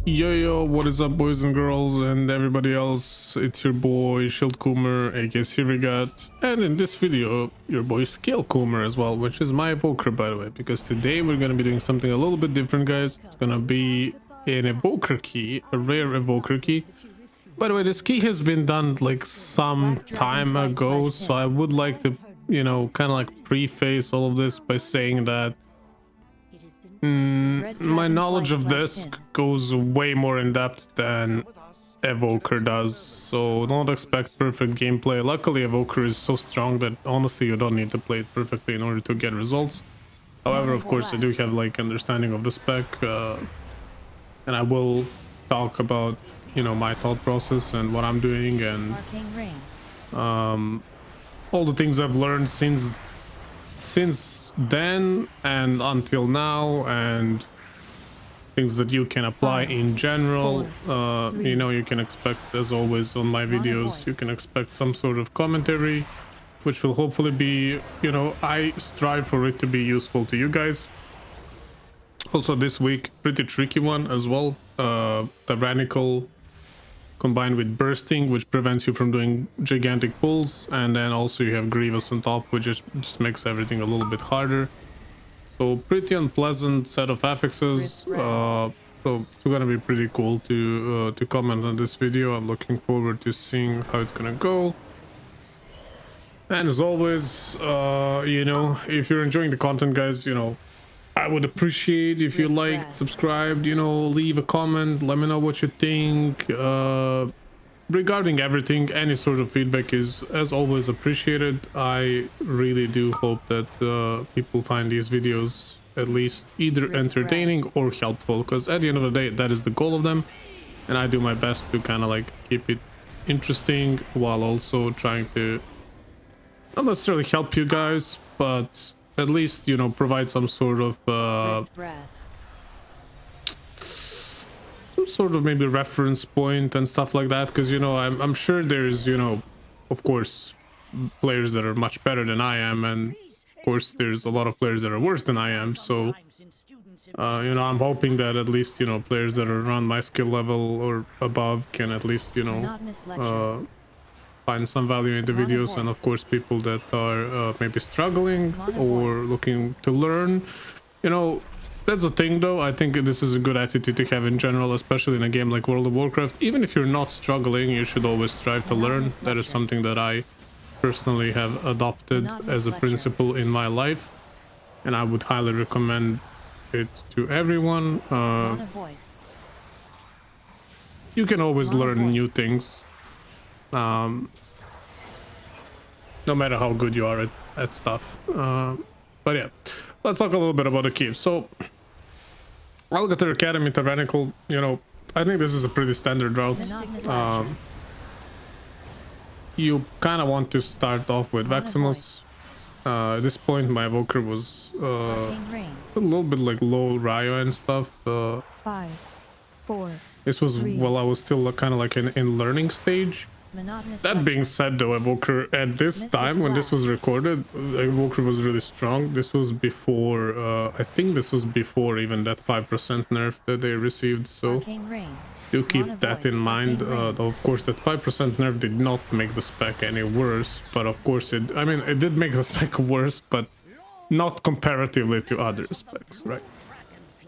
Yo, what is up, boys and girls and everybody else? It's your boy Shieldcoomer, aka Sirigath, and in this video, your boy Shieldcoomer as well, which is my Evoker, by the way, because today we're gonna be doing something a little bit different, guys. It's gonna be an Evoker key, a rare Evoker key. By the way, this key has been done like some time ago, so I would like to, you know, kind of like preface all of this by saying that my knowledge of this goes way more in depth than Evoker does, so don't expect perfect gameplay. Luckily, Evoker is so strong that honestly you don't need to play it perfectly in order to get results. However, of course, I do have like understanding of the spec, and I will talk about, you know, my thought process and what I'm doing and all the things I've learned since then and until now, and things that you can apply in general. You know, you can expect, as always on my videos, you can expect some sort of commentary, which will hopefully be, you know, I strive for it to be useful to you guys. Also this week, pretty tricky one as well, Tyrannical combined with bursting, which prevents you from doing gigantic pulls, and then also you have Grievous on top, which just makes everything a little bit harder. So pretty unpleasant set of affixes. So it's gonna be pretty cool to comment on this video. I'm looking forward to seeing how it's gonna go. And as always, you know, if you're enjoying the content, guys, you know, I would appreciate if you liked, subscribed, you know, leave a comment, let me know what you think. Regarding everything, any sort of feedback is, as always, appreciated. I really do hope that people find these videos at least either entertaining or helpful, because at the end of the day, that is the goal of them. And I do my best to kind of like keep it interesting while also trying to not necessarily help you guys, but at least, you know, provide some sort of maybe reference point and stuff like that, because, you know, I'm sure there's, you know, of course, players that are much better than I am, and of course there's a lot of players that are worse than I am. So you know, I'm hoping that at least, you know, players that are around my skill level or above can at least, you know, find some value in the videos. And of course, people that are maybe struggling or looking to learn, you know, that's the thing though. I think this is a good attitude to have in general, especially in a game like World of Warcraft. Even if you're not struggling, you should always strive to learn. That is something that I personally have adopted as a principle in my life, and I would highly recommend it to everyone. You can always learn new things, no matter how good you are at stuff. But yeah, let's talk a little bit about the keys. So Algater Academy, Tyrannical, you know, I think this is a pretty standard route. You kind of want to start off with Vexamus. At this point my Evoker was a little bit like low Ryo and stuff. 5, 4. This was while I was still kind of like in learning stage. That being said though, Evoker at this time when this was recorded, Evoker was really strong. This was before, I think this was before even that 5% nerf that they received, so do keep that in mind. Though of course that 5% nerf did not make the spec any worse, but of course it did make the spec worse, but not comparatively to other specs, right?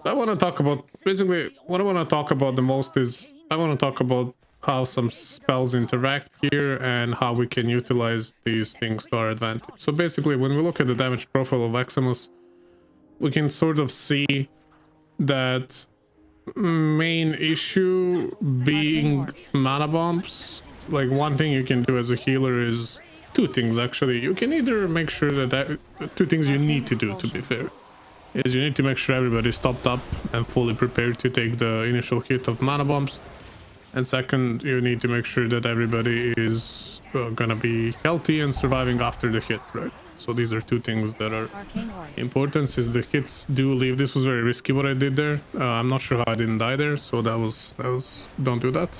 I want to talk about, basically what I want to talk about the most is I want to talk about how some spells interact here and how we can utilize these things to our advantage. So basically, when we look at the damage profile of Vexamus, we can sort of see that main issue being mana bombs. Like, one thing you can do as a healer is two things actually. You can either make sure that two things you need to do, to be fair, is you need to make sure everybody's topped up and fully prepared to take the initial hit of mana bombs. And second, you need to make sure that everybody is gonna be healthy and surviving after the hit, right? So these are two things that are important, since the hits do leave. This was very risky what I did there. I'm not sure how I didn't die there, so that was don't do that.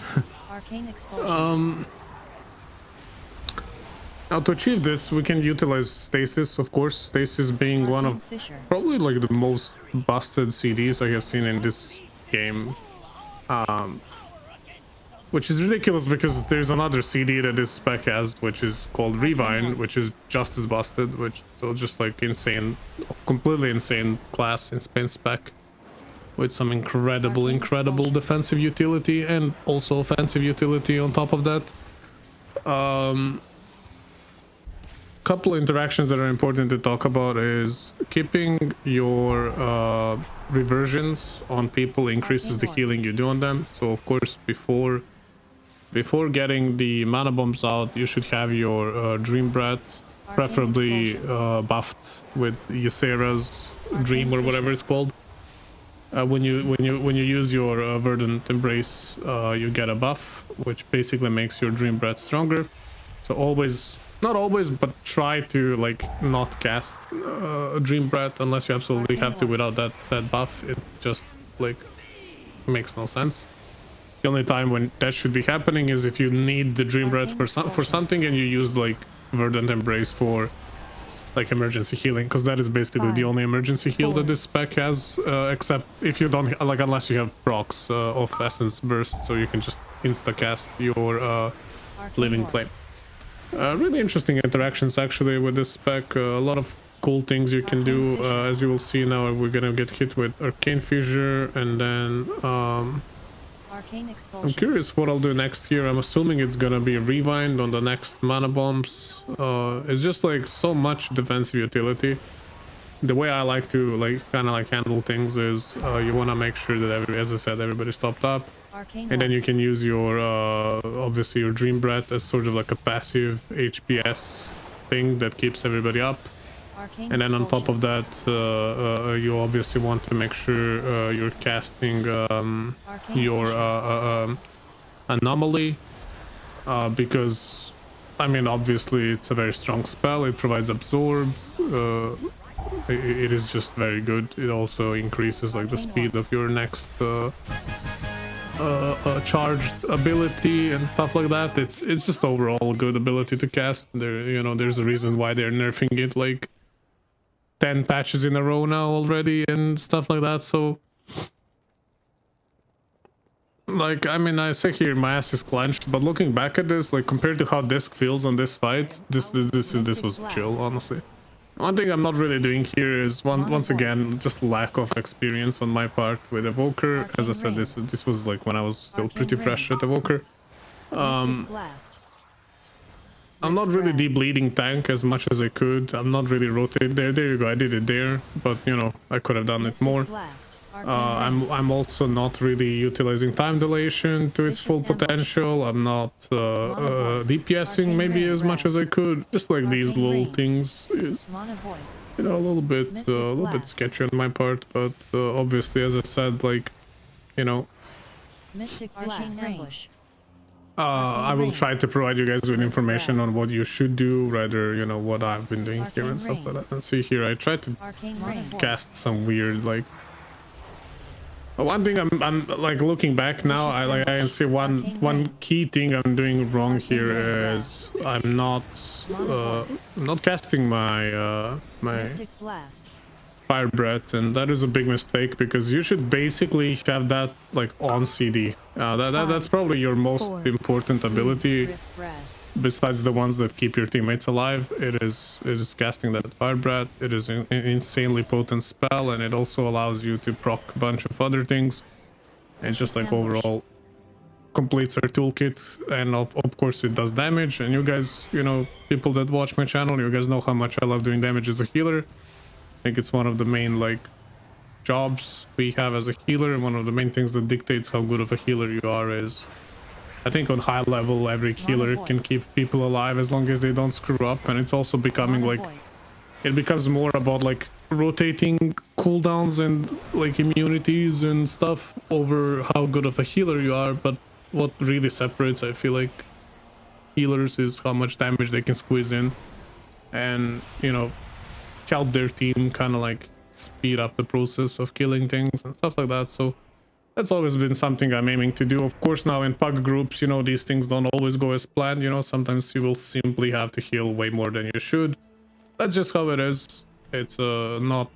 Now to achieve this, we can utilize stasis, of course. Stasis being one of probably like the most busted CDs I have seen in this game. which is ridiculous because there's another CD that this spec has, which is called Rewind, which is just as busted, which so just like insane, completely insane class in spin spec with some incredible defensive utility and also offensive utility on top of that. Couple interactions that are important to talk about is keeping your reversions on people increases the healing you do on them. So of course before getting the mana bombs out, you should have your Dream Breath preferably buffed with Ysera's Dream or whatever it's called. When you use your Verdant Embrace, you get a buff, which basically makes your Dream Breath stronger. So always, not always, but try to like not cast Dream Breath unless you absolutely have to without that buff. It just like makes no sense. The only time when that should be happening is if you need the Dream Breath for something and you use like Verdant Embrace for like emergency healing, because that is basically the only emergency heal that this spec has, except if you don't like, unless you have procs of Essence Burst, so you can just insta cast your Living Flame. Really interesting interactions actually with this spec. A lot of cool things you can do. As you will see now, we're gonna get hit with Arcane Fissure, and then I'm curious what I'll do next here. I'm assuming it's gonna be a Rewind on the next mana bombs. It's just like so much defensive utility. The way I like to like kind of like handle things is you want to make sure that as I said, everybody's topped up, and then you can use your obviously your Dream Breath as sort of like a passive HPS thing that keeps everybody up. And then on top of that, you obviously want to make sure you're casting your Anomaly, because I mean obviously it's a very strong spell. It provides Absorb. It is just very good. It also increases like the speed of your next charged ability and stuff like that. It's just overall a good ability to cast. There's a reason why they're nerfing it like 10 patches in a row now already and stuff like that. So like, I mean, I say here my ass is clenched, but looking back at this, like compared to how Disc feels on this fight, this was chill, honestly. One thing I'm not really doing here is once again just lack of experience on my part with Evoker. As I said, this was like when I was still pretty fresh at Evoker. I'm not really de-bleeding tank as much as I could. I'm not really rotated there. There you go, I did it there, but you know, I could have done it more. I'm also not really utilizing time dilation to its full potential. I'm not DPSing maybe as much as I could. Just like these little things is, you know, a little bit sketchy on my part, but obviously, as I said, like, you know, I will try to provide you guys with information on what you should do, rather, you know, what I've been doing here and stuff like that. And see here, I tried to cast some weird, like, one thing I'm like looking back now, I can see one key thing I'm doing wrong here is I'm not casting my my Fire Breath, and that is a big mistake because you should basically have that like on CD. That's probably your most important ability besides the ones that keep your teammates alive. It is casting that Fire Breath. It is an insanely potent spell, and it also allows you to proc a bunch of other things. And just like overall completes our toolkit, and of course it does damage. And you guys, you know, people that watch my channel, you guys know how much I love doing damage as a healer. I think it's one of the main like jobs we have as a healer, and one of the main things that dictates how good of a healer you are is, I think on high level every healer can keep people alive as long as they don't screw up. And it's also becoming like, it becomes more about like rotating cooldowns and like immunities and stuff over how good of a healer you are. But what really separates, I feel like, healers is how much damage they can squeeze in and, you know, help their team kind of like speed up the process of killing things and stuff like that. So that's always been something I'm aiming to do. Of course, now in PUG groups, you know, these things don't always go as planned. You know, sometimes you will simply have to heal way more than you should. That's just how it is. It's not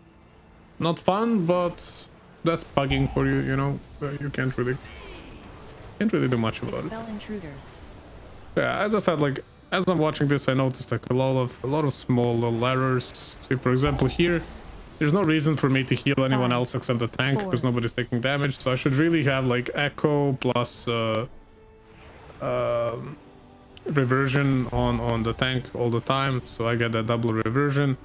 fun, but that's pugging for you, you know. You can't really can't really do much about it. Yeah, as I said, like as I'm watching this, I noticed like a lot of small little errors. See, for example, here, there's no reason for me to heal anyone else except the tank because nobody's taking damage. So I should really have like echo plus reversion on the tank all the time, so I get that double reversion.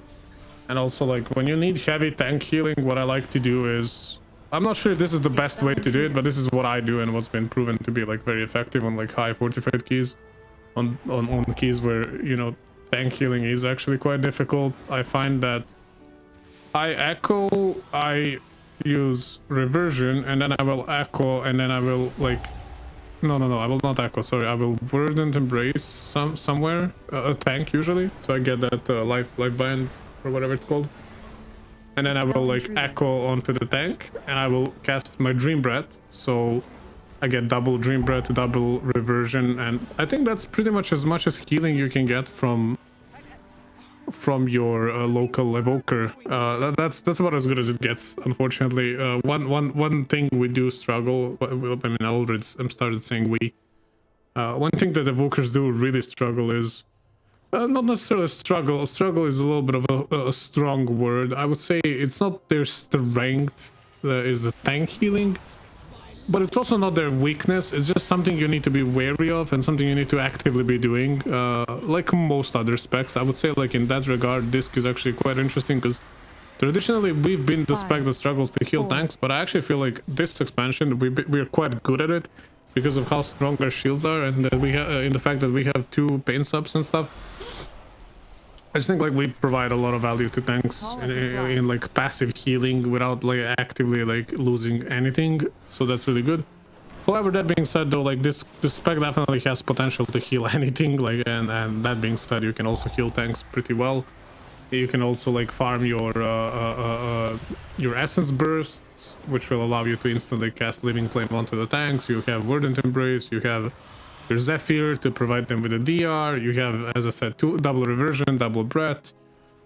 And also, like when you need heavy tank healing, what I like to do is, I'm not sure if this is the best way to do it, but this is what I do and what's been proven to be like very effective on like high fortified keys, on the keys where, you know, tank healing is actually quite difficult. I find that I echo, I use reversion, and then I will echo, and then I will like no, I will not echo, sorry, I will verdant embrace somewhere, a tank usually, so I get that life bind or whatever it's called, and then I will like echo onto the tank, and I will cast my dream breath, so I get double dream breath, double reversion, and I think that's pretty much as healing you can get from your local evoker. That's about as good as it gets, unfortunately. One thing we do struggle, I mean, I'm started saying we. One thing that evokers do really struggle is not necessarily struggle. Struggle is a little bit of a strong word. I would say it's not their strength is the tank healing, but it's also not their weakness. It's just something you need to be wary of and something you need to actively be doing, like most other specs. I would say, like in that regard, Disc is actually quite interesting because traditionally we've been the spec that struggles to heal tanks, but I actually feel like this expansion we're quite good at it because of how strong our shields are, and that we have in the fact that we have 2 pain subs and stuff. I just think like we provide a lot of value to tanks in like passive healing without like actively like losing anything, so that's really good. However, that being said though, like this spec definitely has potential to heal anything, like and that being said, you can also heal tanks pretty well. You can also like farm your essence bursts, which will allow you to instantly cast living flame onto the tanks. You have verdant embrace, you have your Zephyr to provide them with a DR. You have, as I said, double reversion, double breath.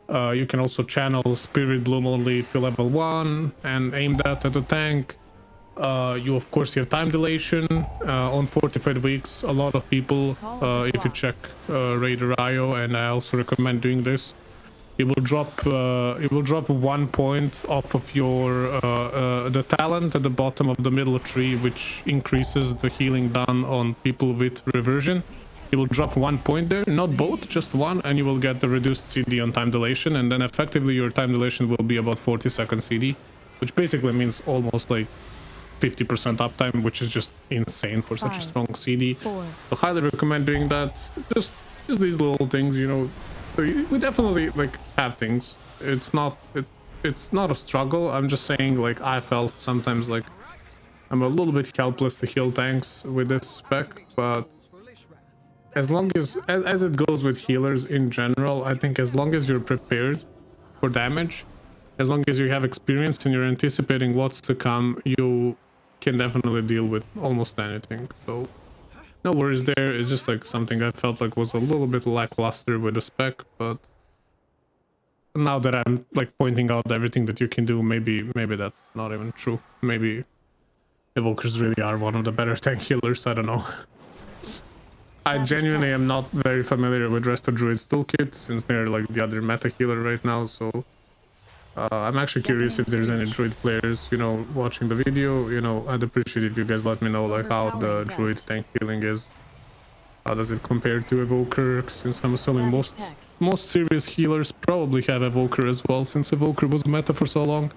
You can also channel Spirit Bloom only to level 1 and aim that at the tank. You of course have time dilation on fortified weeks. A lot of people, if you check Raider IO, and I also recommend doing this, it will drop 1 point off of your the talent at the bottom of the middle tree, which increases the healing done on people with reversion. It will drop 1 point there, not both, just one, and you will get the reduced CD on time dilation, and then effectively your time dilation will be about 40-second CD, which basically means almost like 50% uptime, which is just insane for such a strong CD. So highly recommend doing that. Just these little things, you know. So we definitely like have things. It's not a struggle. I'm just saying, like, I felt sometimes like I'm a little bit helpless to heal tanks with this spec, but as long as it goes with healers in general, I think as long as you're prepared for damage, as long as you have experience and you're anticipating what's to come, you can definitely deal with almost anything. So no worries there. It's just like something I felt like was a little bit lackluster with the spec, but now that I'm like pointing out everything that you can do, maybe that's not even true. Maybe Evokers really are one of the better tank healers. I don't know. I genuinely am not very familiar with Resto Druid's toolkit since they're like the other meta healer right now, so I'm actually curious if there's any Druid players, you know, watching the video. You know, I'd appreciate if you guys let me know like how the Druid tank healing is. How does it compare to Evoker? Since I'm assuming most serious healers probably have Evoker as well, since Evoker was meta for so long.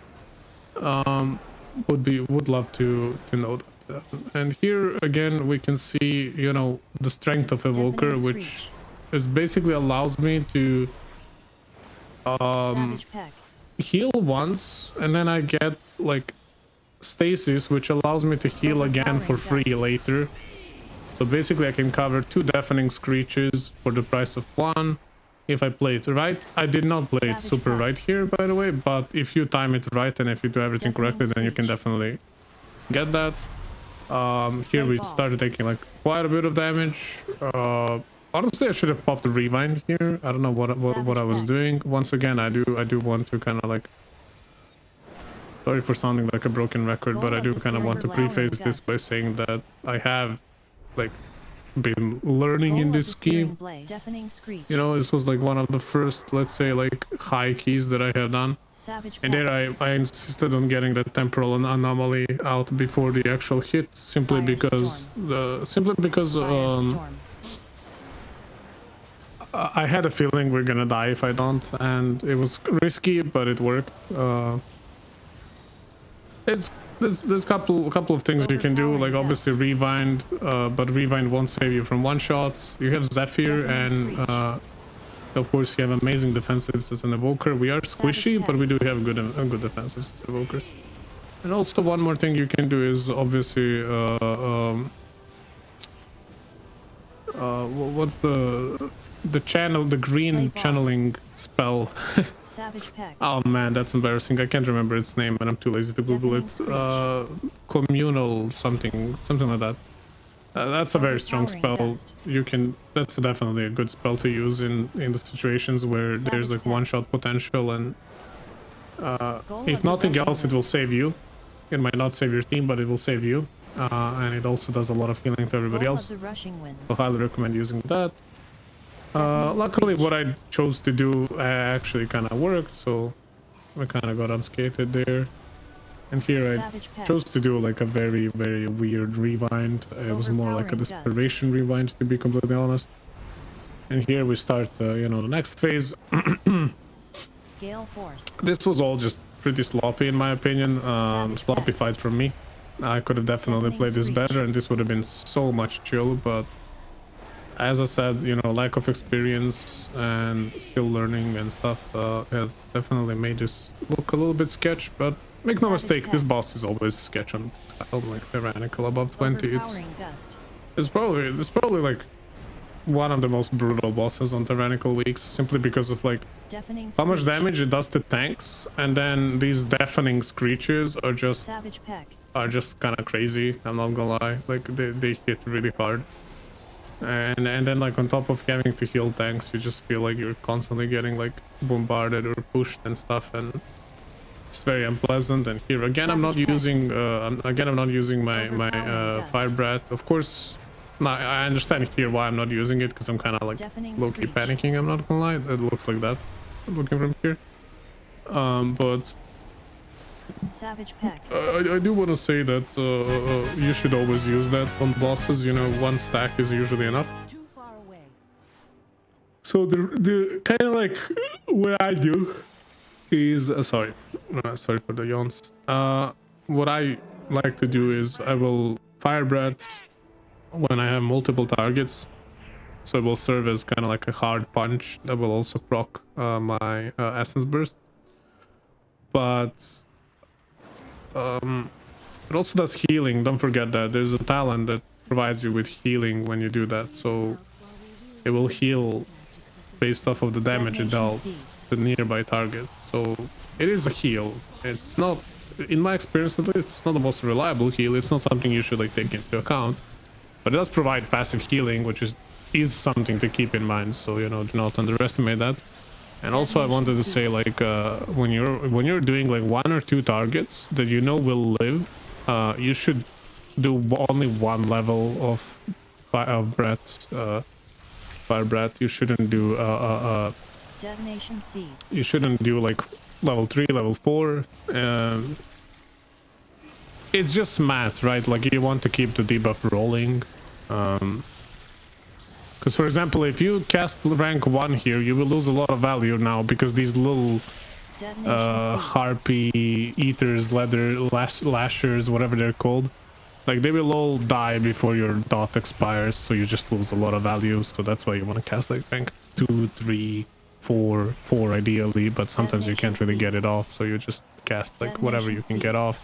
Would love to know that. And here again we can see, you know, the strength of Evoker, which is basically allows me to heal once, and then I get like stasis, which allows me to heal again for free later. So basically I can cover 2 deafening screeches for the price of 1 if I play it right. I did not play it super right here, by the way, but if you time it right and if you do everything correctly, then you can definitely get that. Here we started taking like quite a bit of damage. Honestly, I should have popped the rewind here. I don't know what I was doing. Once again, I do want to kind of like Sorry for sounding like a broken record, but I do kind of want to preface this by saying that I have like been learning in this scheme. You know, this was like one of the first, let's say, like high keys that I have done. And there I insisted on getting the temporal anomaly out before the actual hit, simply because I had a feeling we're gonna die if I don't, and it was risky, but it worked. There's couple of things you can do, like obviously rewind, but rewind won't save you from one shots. You have Zephyr, and of course you have amazing defensives as an evoker. We are squishy, but we do have good defensives as evokers. And also one more thing you can do is obviously what's the channel, the green channeling spell. Oh man, that's embarrassing. I can't remember its name and I'm too lazy to Google it. Communal something like that. That's a very strong spell. That's definitely a good spell to use in the situations where there's like one-shot potential, and if nothing else, it will save you. It might not save your team, but it will save you. And it also does a lot of healing to everybody else. So highly recommend using that. Luckily what I chose to do actually kind of worked, so I kind of got unscathed there. And here I chose to do like a very weird rewind. It was more like a desperation rewind, to be completely honest. And here we start you know, the next phase. This was all just pretty sloppy in my opinion. Sloppy fight from me. I could have definitely played this better and this would have been so much chill, but as I said, you know, lack of experience and still learning and stuff has definitely made this look a little bit sketch, but make no mistake, this boss is always sketch on like Tyrannical above 20. It's probably like one of the most brutal bosses on Tyrannical weeks, simply because of like how much damage it does to tanks, and then these deafening screeches are just kind of crazy. I'm not gonna lie, like they hit really hard. And then like on top of having to heal tanks, you just feel like you're constantly getting like bombarded or pushed and stuff, and it's very unpleasant. And here again I'm not using my fire breath. Of course I understand here why I'm not using it, because I'm kind of like low-key panicking, I'm not gonna lie. It looks like that looking from here, but I do want to say that you should always use that on bosses. You know, one stack is usually enough. So the kind of like what I do is sorry for the yawns. What I like to do is I will fire breath when I have multiple targets, so it will serve as kind of like a hard punch that will also proc my essence burst, but it also does healing. Don't forget that there's a talent that provides you with healing when you do that, so it will heal based off of the damage it dealt to nearby targets. So it is a heal. It's not, in my experience at least, it's not the most reliable heal. It's not something you should like take into account, but it does provide passive healing, which is something to keep in mind. So, you know, do not underestimate that. And also I wanted to say, like, when you're doing like 1 or 2 targets that you know will live, you should do only one level of fire breath. You shouldn't do detonation seeds. You shouldn't do like level 3, level 4. It's just math, right? Like, you want to keep the debuff rolling. Because, for example, if you cast rank 1 here, you will lose a lot of value now, because these little harpy eaters, leather lashers, whatever they're called, like, they will all die before your dot expires, so you just lose a lot of value. So that's why you want to cast like rank 2, 3, 4 ideally, but sometimes you can't really get it off, so you just cast like whatever you can get off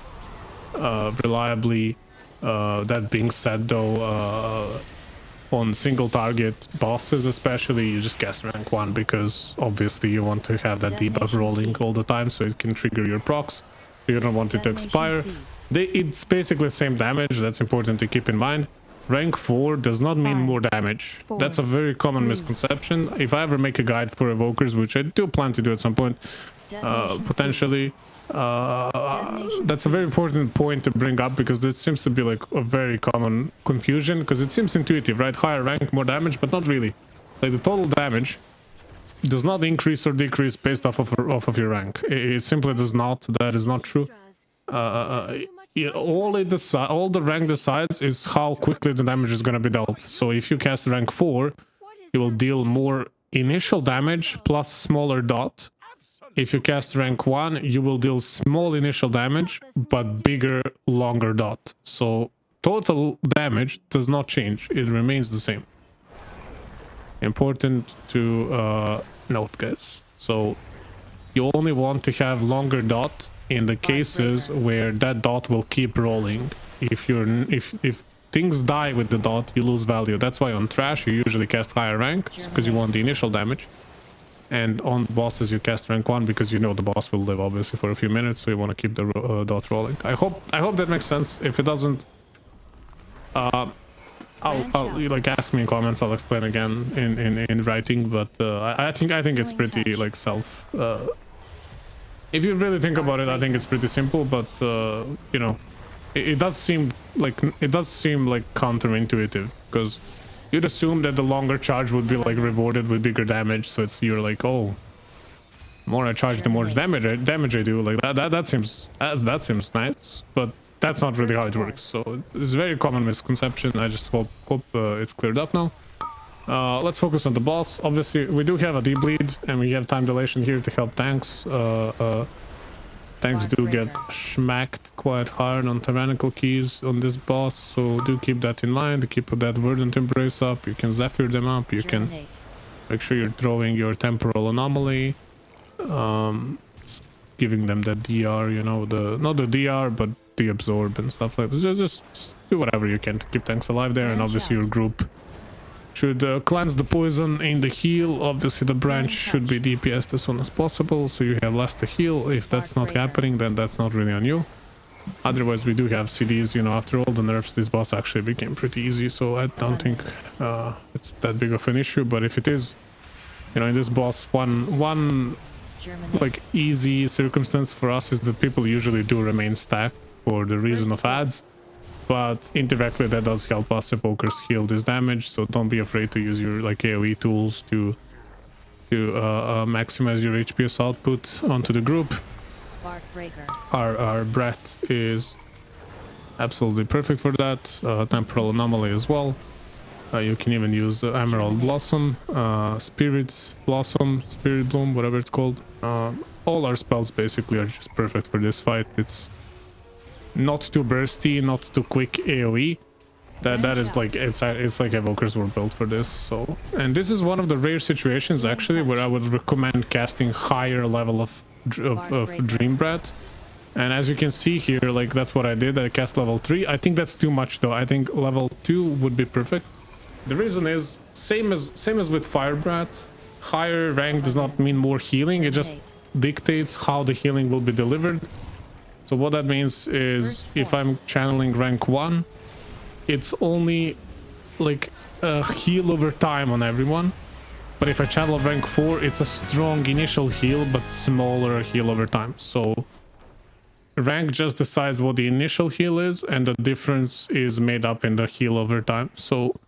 reliably. That being said, though, on single target bosses especially, you just cast rank 1, because obviously you want to have that debuff rolling all the time, so it can trigger your procs. You don't want it to expire. It's basically the same damage. That's important to keep in mind. Rank 4 does not mean more damage. That's a very common misconception. If I ever make a guide for evokers, which I do plan to do at some point, potentially, That's a very important point to bring up, because this seems to be like a very common confusion, because it seems intuitive, right? Higher rank, more damage, but not really. Like the total damage does not increase or decrease based off of your rank. It simply does not. That is not true. All the rank decides is how quickly the damage is going to be dealt. So if you cast rank 4, you will deal more initial damage plus smaller dot. If you cast rank 1, you will deal small initial damage but bigger, longer dot. So total damage does not change. It remains the same. Important to note, guys. So you only want to have longer dot in the cases where that dot will keep rolling. If things die with the dot, you lose value. That's why on trash you usually cast higher rank, because you want the initial damage. And on bosses you cast rank 1 because you know the boss will live obviously for a few minutes, so you want to keep the dot rolling. I hope that makes sense. If it doesn't, I'll you like ask me in comments. I'll explain again in writing. But I think it's pretty like if you really think about it, I think it's pretty simple. But you know, it does seem like counterintuitive, because you'd assume that the longer charge would be like rewarded with bigger damage. So you're like, oh, the more I charge, the more damage I do. Like that seems nice, but that's not really how it works. So it's a very common misconception. I just hope it's cleared up now. Let's focus on the boss. Obviously, we do have a D-bleed, and we have time dilation here to help tanks. Tanks do get smacked quite hard on Tyrannical keys on this boss, so do keep that in mind. Keep that Verdant Embrace up. You can Zephyr them up. You can make sure you're throwing your Temporal Anomaly, giving them that DR, you know, not the DR, but the Absorb and stuff like that. Just do whatever you can to keep tanks alive there, and obviously your group should cleanse the poison in the heal. Obviously the branch should be DPS'd as soon as possible, so you have less to heal. If that's not happening, then that's not really on you. Otherwise, we do have CDs, you know. After all the nerfs, this boss actually became pretty easy, so I don't think it's that big of an issue. But if it is, you know, in this boss, one like easy circumstance for us is that people usually do remain stacked for the reason of ads. But indirectly that does help us evokers heal this damage, so don't be afraid to use your like AoE tools to maximize your HPS output onto the group. Our breath is absolutely perfect for that. Temporal Anomaly as well. You can even use Emerald Blossom, Spirit Blossom, Spirit Bloom, whatever it's called. All our spells basically are just perfect for this fight. It's not too bursty, not too quick AoE. That is like it's like evokers were built for this. So, and this is one of the rare situations actually where I would recommend casting higher level of Dream Breath. And as you can see here, like that's what I did. I cast level 3. I think that's too much though. I think level 2 would be perfect. The reason is same as with Fire Breath. Higher rank does not mean more healing. It just dictates how the healing will be delivered. So what that means is if I'm channeling rank 1, it's only like a heal over time on everyone. But if I channel rank 4, it's a strong initial heal, but smaller heal over time. So rank just decides what the initial heal is, and the difference is made up in the heal over time. So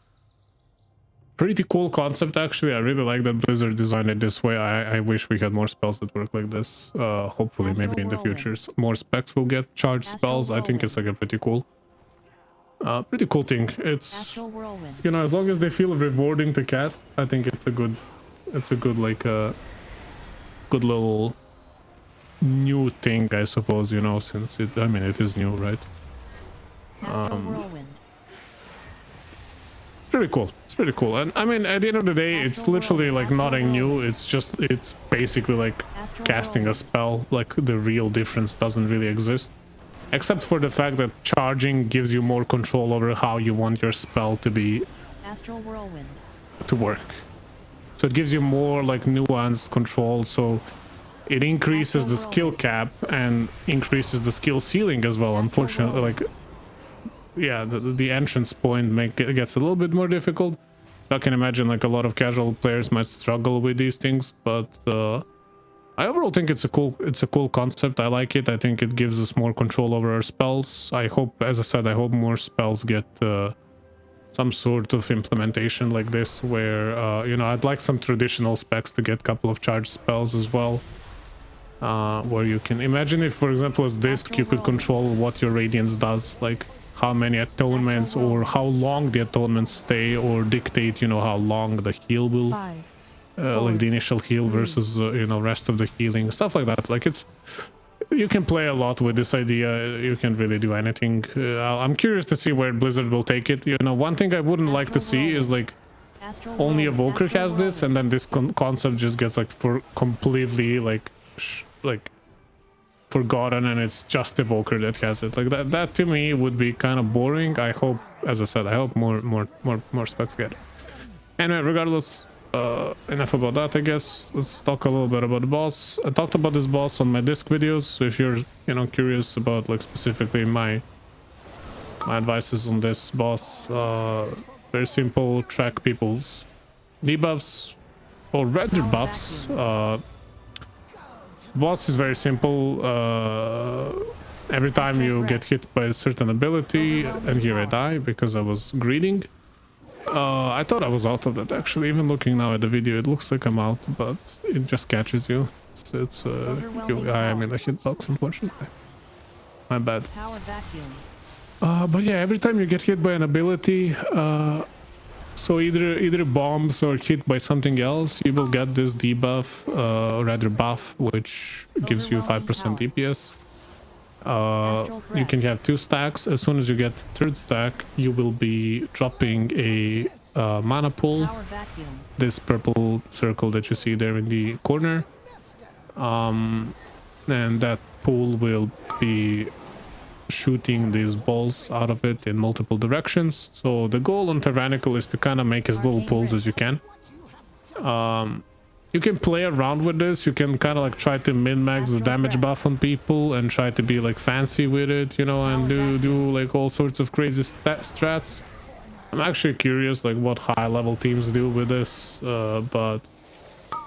pretty cool concept actually. I really like that Blizzard designed it this way. I wish we had more spells that work like this. Hopefully maybe in the future more specs will get charged spells. I think it's like a pretty cool thing. It's, you know, as long as they feel rewarding to cast, I think it's a good like good little new thing, I suppose, you know, since it, I mean, it is new, right? It's pretty cool. It's pretty cool. And I mean, at the end of the day, it's literally like nothing new. It's basically like casting a spell. Like the real difference doesn't really exist, except for the fact that charging gives you more control over how you want your spell to be to work. So it gives you more like nuanced control. So it increases the skill cap and increases the skill ceiling as well. Unfortunately, like, yeah, the entrance point gets a little bit more difficult. I can imagine like a lot of casual players might struggle with these things, but I overall think it's a cool concept. I like it. I think it gives us more control over our spells. I hope, as I said, I hope more spells get some sort of implementation like this, where you know, I'd like some traditional specs to get a couple of charged spells as well, where you can imagine if, for example, as disc, you could control what your radiance does, like how many atonements or how long the atonements stay, or dictate, you know, how long the heal will, like the initial heal versus you know, rest of the healing, stuff like that. Like, it's, you can play a lot with this idea. You can really do anything. I'm curious to see where Blizzard will take it. You know, one thing I wouldn't like to see is like only Evoker has this, and then this concept just gets like completely like forgotten, and it's just Evoker that has it. Like that to me would be kind of boring. I hope, as I said, I hope more specs get it. Anyway, regardless, enough about that, I guess. Let's talk a little bit about the boss. I talked about this boss on my disc videos, so if you're, you know, curious about like specifically my advices on this boss, very simple: track people's debuffs or rather buffs. Boss is very simple. Every time you get hit by a certain ability, and here I die because I was greeting. I thought I was out of that, actually. Even looking now at the video, it looks like I'm out, but it just catches you. I am in a hitbox, unfortunately. My bad. But yeah, every time you get hit by an ability, so either bombs or hit by something else, you will get this debuff, or rather buff, which gives you 5% DPS. You can have 2 stacks. As soon as you get third stack, you will be dropping a mana pool, this purple circle that you see there in the corner, and that pool will be shooting these balls out of it in multiple directions. So the goal on Tyrannical is to kind of make as little pools as you can. You can play around with this. You can kind of like try to min-max the damage buff on people and try to be like fancy with it, you know, and do like all sorts of crazy strats. I'm actually curious like what high level teams do with this, but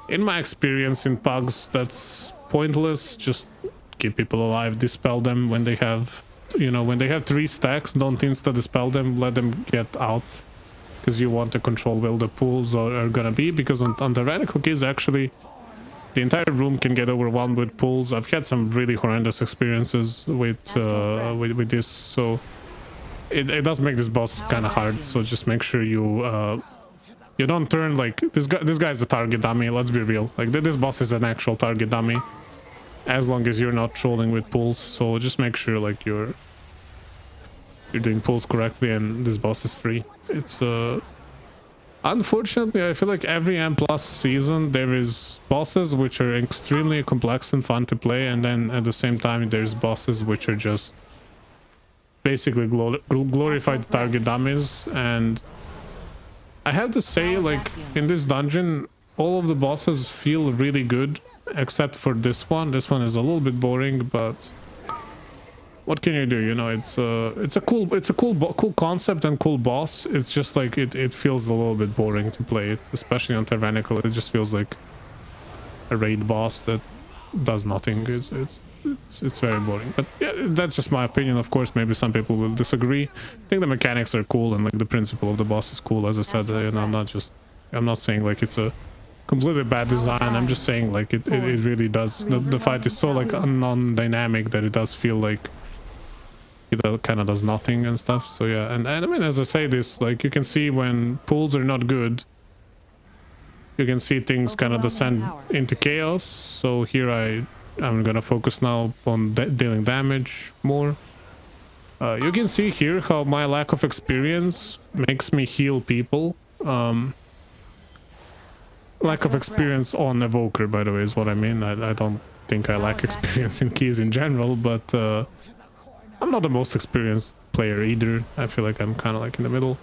in my experience in pugs, that's pointless. Just keep people alive, dispel them when they have, you know, when they have 3 stacks. Don't insta dispel them, let them get out, because you want to control where the pools are gonna be. Because on the Radical case, actually, the entire room can get overwhelmed with pools. I've had some really horrendous experiences with this, so it does make this boss kind of hard. So just make sure you don't turn like this guy. This guy's a target dummy. Let's be real. Like this boss is an actual target dummy, as long as you're not trolling with pools. So just make sure like you're doing pulls correctly, and this boss is free. It's unfortunately, I feel like every M+ season there is bosses which are extremely complex and fun to play, and then at the same time there's bosses which are just basically glorified target dummies. And I have to say, like, in this dungeon all of the bosses feel really good except for this one. This one is a little bit boring, but what can you do? You know, it's a cool concept and cool boss. It's just like it feels a little bit boring to play it, especially on Tyrannical. It just feels like a raid boss that does nothing. It's very boring. But yeah, that's just my opinion. Of course, maybe some people will disagree. I think the mechanics are cool, and like the principle of the boss is cool. As I said, you know, I'm not saying like it's a completely bad design. I'm just saying like it really does. The fight is so like non-dynamic that it does feel like it kind of does nothing and stuff. So yeah, and I mean, as I say this, like you can see when pools are not good, you can see things kind of descend into chaos. So here I'm gonna focus now on dealing damage more. You can see here how my lack of experience makes me heal people. Lack of experience on Evoker, by the way, is what I mean. I don't think I lack experience in keys in general, but I'm not the most experienced player either. I feel like I'm kind of like in the middle.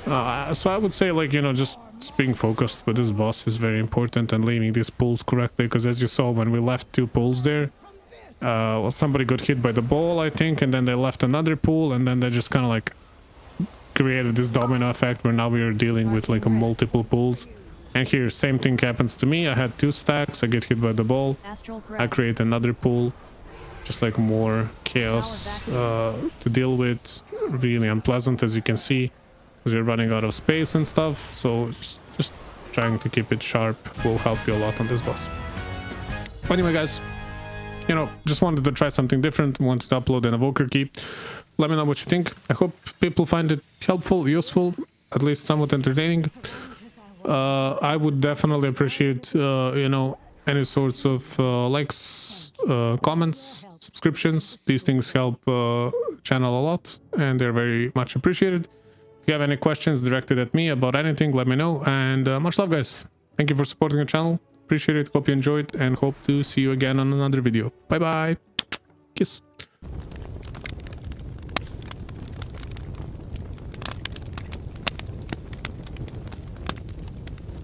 So I would say, like, you know, just being focused with this boss is very important, and leaving these pulls correctly, because as you saw when we left 2 pulls there, well, somebody got hit by the ball, I think, and then they left another pool, and then they just kind of like created this domino effect where now we are dealing with like multiple pulls. And here, same thing happens to me. I had 2 stacks, I get hit by the ball, I create another pool, just like more chaos to deal with. Really unpleasant, as you can see, because you're running out of space and stuff. So just trying to keep it sharp will help you a lot on this boss. But anyway, guys, you know, just wanted to try something different, wanted to upload an Evoker key. Let me know what you think. I hope people find it helpful, useful, at least somewhat entertaining. I would definitely appreciate, you know, any sorts of likes, comments, subscriptions. These things help channel a lot, and they're very much appreciated. If you have any questions directed at me about anything, let me know. And much love, guys. Thank you for supporting the channel. Appreciate it. Hope you enjoyed, and hope to see you again on another video. Bye bye. Kiss.